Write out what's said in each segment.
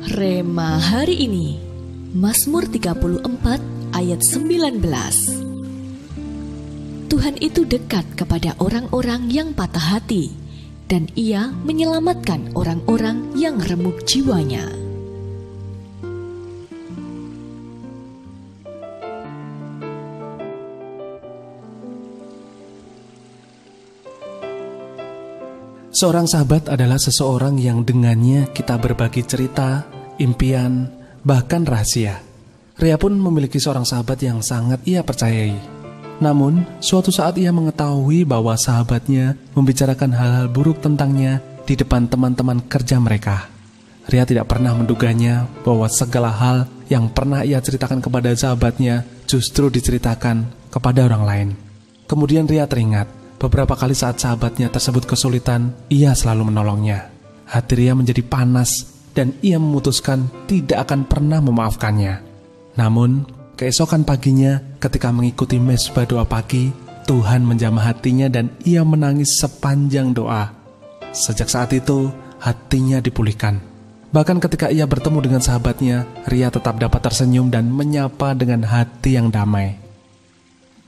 Rema hari ini, Mazmur 34 ayat 19. Tuhan itu dekat kepada orang-orang yang patah hati, dan Ia menyelamatkan orang-orang yang remuk jiwanya. Seorang sahabat adalah seseorang yang dengannya kita berbagi cerita, impian, bahkan rahasia. Ria pun memiliki seorang sahabat yang sangat ia percayai. Namun, suatu saat ia mengetahui bahwa sahabatnya membicarakan hal-hal buruk tentangnya di depan teman-teman kerja mereka. Ria tidak pernah menduganya bahwa segala hal yang pernah ia ceritakan kepada sahabatnya justru diceritakan kepada orang lain. Kemudian Ria teringat, beberapa kali saat sahabatnya tersebut kesulitan, ia selalu menolongnya. Hati Ria menjadi panas dan ia memutuskan tidak akan pernah memaafkannya. Namun, keesokan paginya ketika mengikuti mezbah doa pagi, Tuhan menjamah hatinya dan ia menangis sepanjang doa. Sejak saat itu, hatinya dipulihkan. Bahkan ketika ia bertemu dengan sahabatnya, Ria tetap dapat tersenyum dan menyapa dengan hati yang damai.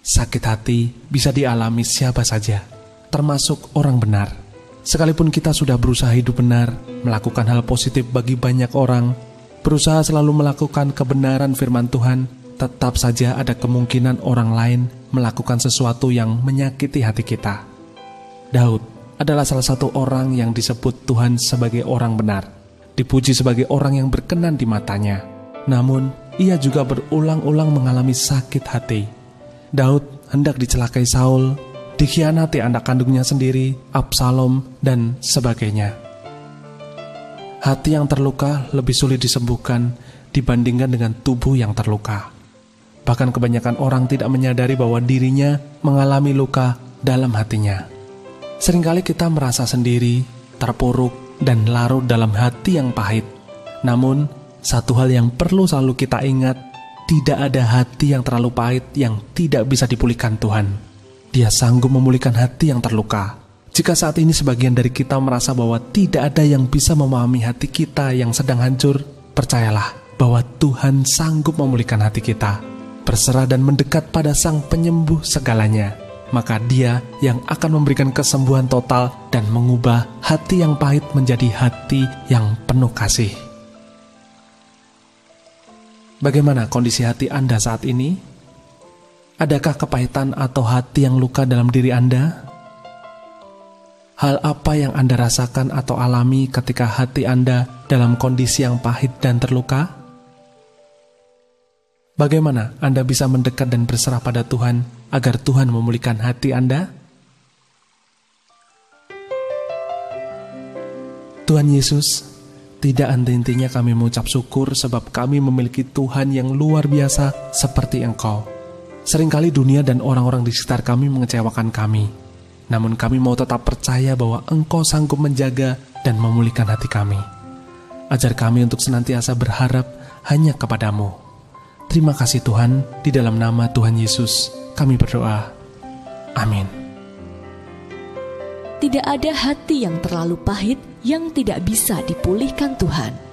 Sakit hati bisa dialami siapa saja, termasuk orang benar. Sekalipun kita sudah berusaha hidup benar, melakukan hal positif bagi banyak orang, berusaha selalu melakukan kebenaran firman Tuhan, tetap saja ada kemungkinan orang lain melakukan sesuatu yang menyakiti hati kita. Daud adalah salah satu orang yang disebut Tuhan sebagai orang benar, dipuji sebagai orang yang berkenan di matanya. Namun, ia juga berulang-ulang mengalami sakit hati. Daud hendak dicelakai Saul, dikhianati anak kandungnya sendiri, Absalom, dan sebagainya. Hati yang terluka lebih sulit disembuhkan dibandingkan dengan tubuh yang terluka. Bahkan kebanyakan orang tidak menyadari bahwa dirinya mengalami luka dalam hatinya. Seringkali kita merasa sendiri, terpuruk, dan larut dalam hati yang pahit. Namun, satu hal yang perlu selalu kita ingat, tidak ada hati yang terlalu pahit yang tidak bisa dipulihkan Tuhan. Dia sanggup memulihkan hati yang terluka. Jika saat ini sebagian dari kita merasa bahwa tidak ada yang bisa memahami hati kita yang sedang hancur, percayalah bahwa Tuhan sanggup memulihkan hati kita. Berserah dan mendekat pada Sang Penyembuh segalanya. Maka Dia yang akan memberikan kesembuhan total dan mengubah hati yang pahit menjadi hati yang penuh kasih. Bagaimana kondisi hati Anda saat ini? Adakah kepahitan atau hati yang luka dalam diri Anda? Hal apa yang Anda rasakan atau alami ketika hati Anda dalam kondisi yang pahit dan terluka? Bagaimana Anda bisa mendekat dan berserah pada Tuhan agar Tuhan memulihkan hati Anda? Tuhan Yesus, tidak henti-hentinya kami mengucap syukur sebab kami memiliki Tuhan yang luar biasa seperti Engkau. Seringkali dunia dan orang-orang di sekitar kami mengecewakan kami. Namun kami mau tetap percaya bahwa Engkau sanggup menjaga dan memulihkan hati kami. Ajar kami untuk senantiasa berharap hanya kepadamu. Terima kasih Tuhan, di dalam nama Tuhan Yesus kami berdoa. Amin. Tidak ada hati yang terlalu pahit yang tidak bisa dipulihkan Tuhan.